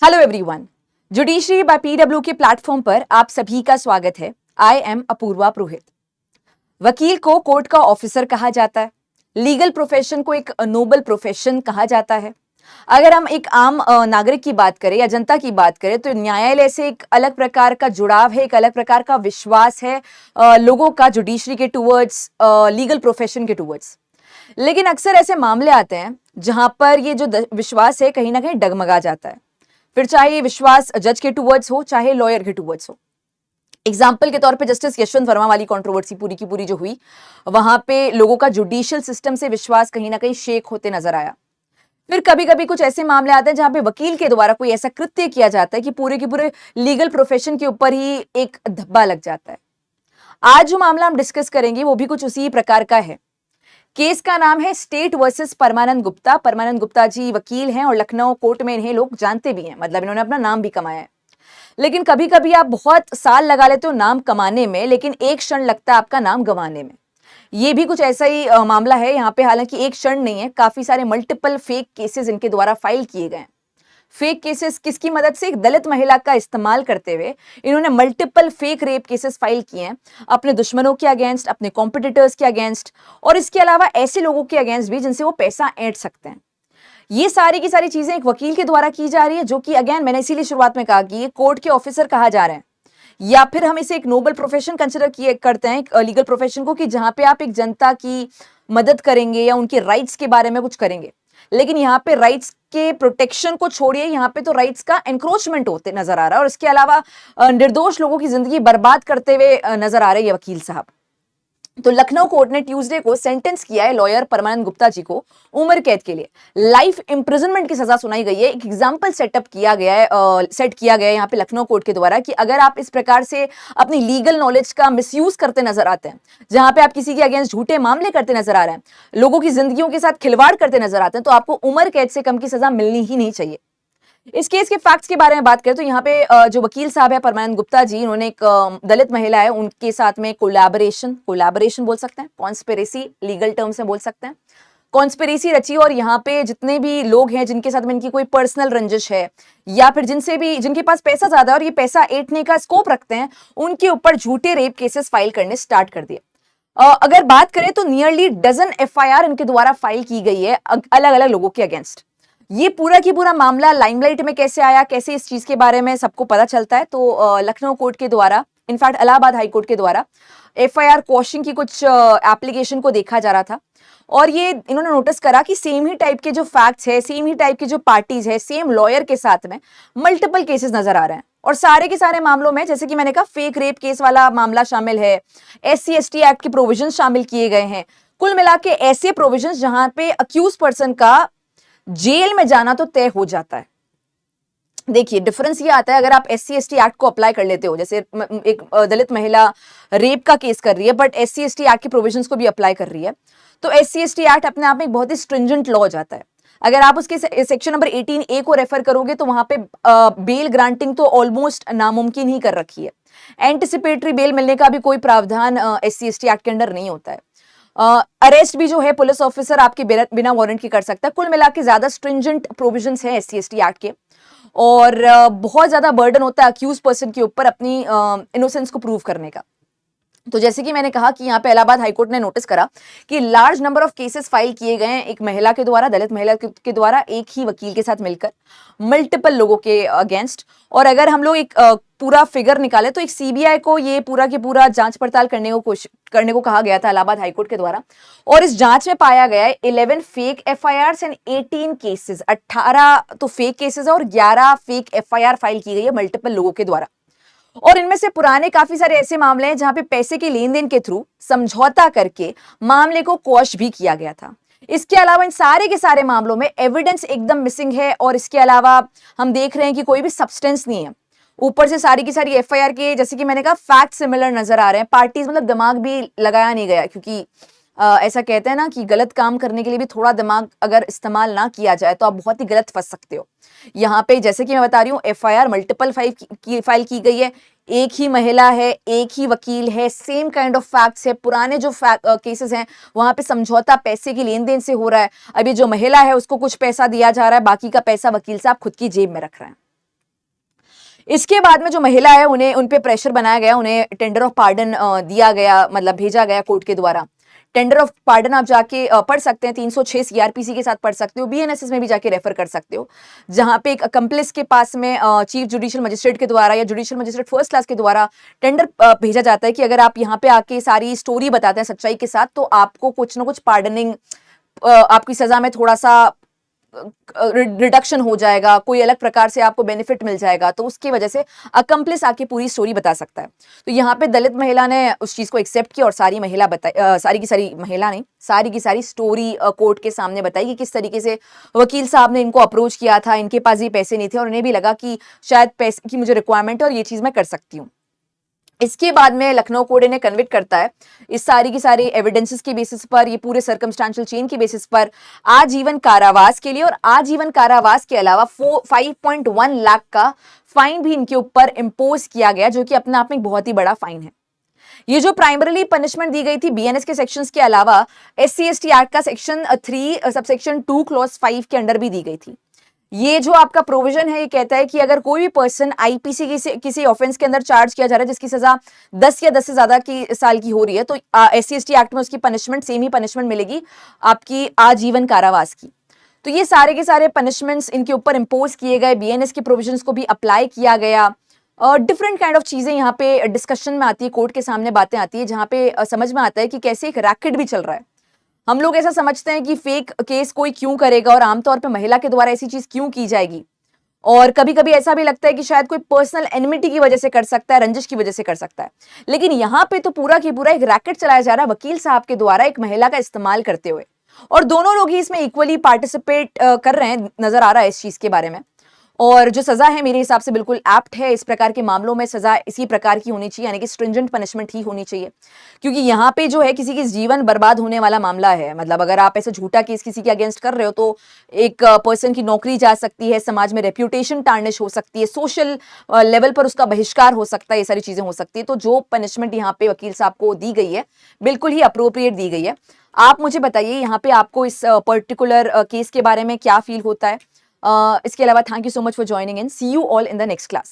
Hello everyone. Judiciary by PW के platform पर आप सभी का स्वागत है। I am Apoorva Purohit. वकील को कोर्ट का ऑफिसर कहा जाता है। लीगल प्रोफेशन को एक नोबल प्रोफेशन कहा जाता है। अगर हम एक आम नागरिक की बात करें या जनता की बात करें तो न्यायालय से एक अलग प्रकार का जुड़ाव है, एक अलग प्रकार का विश्वास है लोगों का जुडिशरी के टूवर्ड्स, लीगल प्रोफेशन के टूवर्ड्स। लेकिन अक्सर ऐसे मामले आते हैं जहां पर ये जो विश्वास है कहीं ना कहीं डगमगा जाता है। फिर चाहे ये विश्वास जज के टूवर्ड्स हो चाहे लॉयर के टूवर्ड्स हो। एग्जाम्पल के तौर पे जस्टिस यशवंत वर्मा वाली कंट्रोवर्सी पूरी की पूरी जो हुई, वहां पे लोगों का जुडिशियल सिस्टम से विश्वास कहीं ना कहीं शेक होते नजर आया। फिर कभी कभी कुछ ऐसे मामले आते हैं जहां पे वकील के द्वारा कोई ऐसा कृत्य किया जाता है कि पूरे के पूरे लीगल प्रोफेशन के ऊपर ही एक धब्बा लग जाता है। आज जो मामला हम डिस्कस करेंगे वो भी कुछ उसी प्रकार का है। केस का नाम है स्टेट वर्सेस परमानंद गुप्ता। परमानंद गुप्ता जी वकील हैं और लखनऊ कोर्ट में इन्हें लोग जानते भी हैं, मतलब इन्होंने अपना नाम भी कमाया है। लेकिन कभी कभी आप बहुत साल लगा लेते हो नाम कमाने में, लेकिन एक क्षण लगता है आपका नाम गंवाने में। ये भी कुछ ऐसा ही मामला है यहाँ पे। हालांकि एक क्षण नहीं है, काफी सारे मल्टीपल फेक केसेस इनके द्वारा फाइल किए गए हैं। फेक केसेस किसकी मदद से? एक दलित महिला का इस्तेमाल करते हुए इन्होंने multiple fake rape cases file किए हैं, अपने दुश्मनों के अगेंस्ट, अपने कॉम्पिटिटर्स के अगेंस्ट, और इसके अलावा ऐसे लोगों के अगेंस्ट भी जिनसे वो पैसा ऐंठ सकते हैं। ये सारी की सारी चीजें एक वकील के द्वारा की जा रही है, जो कि अगेन मैंने इसीलिए शुरुआत में कहा कि ये कोर्ट के ऑफिसर कहा जा रहे हैं, या फिर हम इसे एक नोबल प्रोफेशन कंसिडर किए करते हैं लीगल प्रोफेशन को, कि जहां पे आप एक जनता की मदद करेंगे या उनके राइट्स के बारे में कुछ करेंगे। लेकिन यहाँ पे राइट्स के प्रोटेक्शन को छोड़िए, यहाँ पे तो राइट्स का एनक्रोचमेंट होते नजर आ रहा है, और इसके अलावा निर्दोष लोगों की जिंदगी बर्बाद करते हुए नजर आ रहे हैं वकील साहब। तो लखनऊ कोर्ट ने ट्यूसडे को सेंटेंस किया है लॉयर परमानंद गुप्ता जी को उम्र कैद के लिए। लाइफ इंप्रिजनमेंट की सजा सुनाई गई है। एक एग्जाम्पल सेटअप किया गया है, सेट किया गया है यहाँ पे लखनऊ कोर्ट के द्वारा, कि अगर आप इस प्रकार से अपनी लीगल नॉलेज का मिसयूज करते नजर आते हैं, जहां पे आप किसी के अगेंस्ट झूठे मामले करते नजर आ रहे हैं, लोगों की जिंदगियों के साथ खिलवाड़ करते नजर आते हैं, तो आपको उम्र कैद से कम की सजा मिलनी ही नहीं चाहिए। इस केस के फैक्ट्स के बारे में बात करें तो यहाँ पे जो वकील साहब है परमानंद गुप्ता जी, इन्होंने एक दलित महिला है उनके साथ में कोलैबोरेशन बोल सकते हैं, कॉन्स्पिरेसी लीगल टर्म्स में बोल सकते हैं, कॉन्स्पिरेसी रची। और यहाँ पे जितने भी लोग हैं जिनके साथ में इनकी कोई पर्सनल रंजिश है, या फिर जिनके पास पैसा ज्यादा है और ये पैसा ऐंठने का स्कोप रखते हैं, उनके ऊपर झूठे रेप केसेस फाइल करने स्टार्ट कर दिए। अगर बात करें तो नियरली डजन एफआईआर इनके द्वारा फाइल की गई है अलग अलग लोगों के अगेंस्ट। ये पूरा की पूरा मामला लाइमलाइट में कैसे आया, कैसे इस चीज के बारे में सबको पता चलता है, तो लखनऊ कोर्ट के द्वारा, इनफैक्ट इलाहाबाद हाई कोर्ट के द्वारा एफआईआर क्वॉशिंग की कुछ एप्लीकेशन को देखा जा रहा था, और ये इन्होंने नोटिस करा कि सेम ही टाइप के जो फैक्ट्स है, सेम ही टाइप की जो पार्टीज है, सेम लॉयर के साथ में मल्टीपल केसेस नजर आ रहे हैं। और सारे के सारे मामलों में, जैसे कि मैंने कहा, फेक रेप केस वाला मामला शामिल है, SC/ST एक्ट के प्रोविजन शामिल किए गए हैं। कुल मिला के ऐसे प्रोविजन जहां पे अक्यूज पर्सन का जेल में जाना तो तय हो जाता है। देखिए डिफरेंस ये आता है, अगर आप SC/ST एक्ट को अप्लाई कर लेते हो, जैसे एक दलित महिला रेप का केस कर रही है बट SC/ST एक्ट के प्रोविजंस को भी अप्लाई कर रही है, तो SC/ST एक्ट अपने आप में एक बहुत ही स्ट्रिंजेंट लॉ हो जाता है। अगर आप उसके सेक्शन नंबर 18A को रेफर करोगे तो वहां पे बेल ग्रांटिंग तो ऑलमोस्ट नामुमकिन ही कर रखी है। एंटिसिपेटरी बेल मिलने का भी कोई प्रावधान SC/ST एक्ट के अंडर नहीं होता है। अरेस्ट भी जो है पुलिस ऑफिसर आपके बिना वारंट के कर सकता है। कुल मिला के ज्यादा स्ट्रिंजेंट प्रोविजंस हैं SC/ST एक्ट के, और बहुत ज्यादा बर्डन होता है अक्यूज पर्सन के ऊपर अपनी इनोसेंस को प्रूव करने का। तो जैसे कि मैंने कहा कि यहाँ पे इलाहाबाद हाईकोर्ट ने नोटिस करा कि large number of cases file किए गए हैं एक महिला के द्वारा, दलित महिला के द्वारा, एक ही वकील के साथ मिलकर मल्टीपल लोगों के अगेंस्ट। और अगर हम लोग एक पूरा फिगर निकाले तो एक CBI को ये पूरा के पूरा जांच पड़ताल करने को कहा गया था इलाहाबाद हाईकोर्ट के द्वारा, और इस जांच में पाया गया है 11 फेक FIRs एंड 18 केसेस। 18 तो फेक केसेस और 11 फेक FIR फाइल की गई है मल्टीपल लोगों के द्वारा। और इनमें से पुराने काफी सारे ऐसे मामले हैं जहां पे पैसे के लेन देन के थ्रू समझौता करके मामले को क्वॉश भी किया गया था। इसके अलावा इन सारे के सारे मामलों में एविडेंस एकदम मिसिंग है, और इसके अलावा हम देख रहे हैं कि कोई भी सब्सटेंस नहीं है। ऊपर से सारी की सारी FIR के, जैसे कि मैंने कहा, फैक्ट सिमिलर नजर आ रहे हैं। पार्टीज, मतलब दिमाग भी लगाया नहीं गया, क्योंकि ऐसा कहते हैं ना कि गलत काम करने के लिए भी थोड़ा दिमाग अगर इस्तेमाल ना किया जाए तो आप बहुत ही गलत फंस सकते हो। यहाँ पे जैसे कि मैं बता रही हूँ, FIR मल्टीपल फाइल की गई है, एक ही महिला है, एक ही वकील है, सेम काइंड ऑफ फैक्ट्स है। पुराने जो केसेस हैं वहां पे समझौता पैसे की लेन देन से हो रहा है। अभी जो महिला है उसको कुछ पैसा दिया जा रहा है, बाकी का पैसा वकील साहब खुद की जेब में रख रहे हैं। इसके बाद में जो महिला है उन्हें उन पे प्रेशर बनाया गया, उन्हें टेंडर ऑफ पार्डन दिया गया, मतलब भेजा गया कोर्ट के द्वारा। टेंडर ऑफ पार्डन आप जाके पढ़ सकते हैं, 306 सीआरपीसी के साथ पढ़ सकते हो, बीएनएसएस में भी जाके रेफर कर सकते हो, जहां पे एक अकम्प्लिस के पास में चीफ जुडिशियल मजिस्ट्रेट के द्वारा या जुडिशियल मजिस्ट्रेट फर्स्ट क्लास के द्वारा टेंडर भेजा जाता है कि अगर आप यहाँ पे आके सारी स्टोरी बताते हैं सच्चाई के साथ तो आपको कुछ ना कुछ पार्डनिंग, आपकी सजा में थोड़ा सा रिडक्शन हो जाएगा, कोई अलग प्रकार से आपको बेनिफिट मिल जाएगा, तो उसकी वजह से अकम्प्लिस आके पूरी स्टोरी बता सकता है। तो यहाँ पे दलित महिला ने उस चीज को एक्सेप्ट किया और सारी महिला बताई, सारी की सारी महिला नहीं, सारी की सारी स्टोरी कोर्ट के सामने बताई कि किस तरीके से वकील साहब ने इनको अप्रोच किया था, इनके पास ये पैसे नहीं थे और उन्हें भी लगा कि शायद पैसे की मुझे रिक्वायरमेंट है और ये चीज मैं कर सकती हूँ। इसके बाद में लखनऊ कोर्ट इन्हें कन्विक्ट करता है इस सारी की सारी एविडेंसेस के बेसिस पर, ये पूरे सर्कमस्टेंशियल चेन के बेसिस पर आजीवन कारावास के लिए, और आजीवन कारावास के अलावा 5.1 लाख का फाइन भी इनके ऊपर इम्पोज किया गया, जो कि अपने आप में एक बहुत ही बड़ा फाइन है। ये जो प्राइमरीली पनिशमेंट दी गई थी बीएनएस के सेक्शंस के अलावा एससी एसटी एक्ट का सेक्शन 3 सबसेक्शन 2 क्लॉज 5 के अंडर भी दी गई थी। ये जो आपका प्रोविजन है ये कहता है कि अगर कोई भी पर्सन आईपीसी किसी ऑफेंस के अंदर चार्ज किया जा रहा है जिसकी सजा 10 या 10 से ज्यादा की साल की हो रही है, तो एससी एसटी एक्ट में उसकी पनिशमेंट सेम ही पनिशमेंट मिलेगी, आपकी आजीवन कारावास की। तो ये सारे के सारे पनिशमेंट्स इनके ऊपर इम्पोज किए गए, बीएनएस के प्रोविजंस को भी अप्लाई किया गया, और डिफरेंट काइंड ऑफ चीजें यहाँ पे डिस्कशन में आती है, कोर्ट के सामने बातें आती है, जहाँ पे समझ में आता है कि कैसे एक रैकेट भी चल रहा है। हम लोग ऐसा समझते हैं कि फेक केस कोई क्यों करेगा और आमतौर पे महिला के द्वारा ऐसी चीज क्यों की जाएगी, और कभी कभी ऐसा भी लगता है कि शायद कोई पर्सनल एनिमिटी की वजह से कर सकता है, रंजिश की वजह से कर सकता है, लेकिन यहाँ पे तो पूरा की पूरा एक रैकेट चलाया जा रहा है वकील साहब के द्वारा एक महिला का इस्तेमाल करते हुए, और दोनों लोग ही इसमें इक्वली पार्टिसिपेट कर रहे हैं, नजर आ रहा है इस चीज के बारे में। और जो सजा है मेरे हिसाब से बिल्कुल एप्ट है, इस प्रकार के मामलों में सजा इसी प्रकार की होनी चाहिए, यानी कि स्ट्रिंजेंट पनिशमेंट ही होनी चाहिए, क्योंकि यहाँ पे जो है किसी की जीवन बर्बाद होने वाला मामला है। मतलब अगर आप ऐसे झूठा केस किसी के अगेंस्ट कर रहे हो तो एक पर्सन की नौकरी जा सकती है, समाज में रेप्यूटेशन टार्निश हो सकती है, सोशल लेवल पर उसका बहिष्कार हो सकता है, ये सारी चीजें हो सकती है। तो जो पनिशमेंट यहाँ पे वकील साहब को दी गई है बिल्कुल ही अप्रोप्रिएट दी गई है। आप मुझे बताइए यहाँ पे आपको इस पर्टिकुलर केस के बारे में क्या फील होता है। इसके अलावा thank you so much for joining in, see you all in the next class.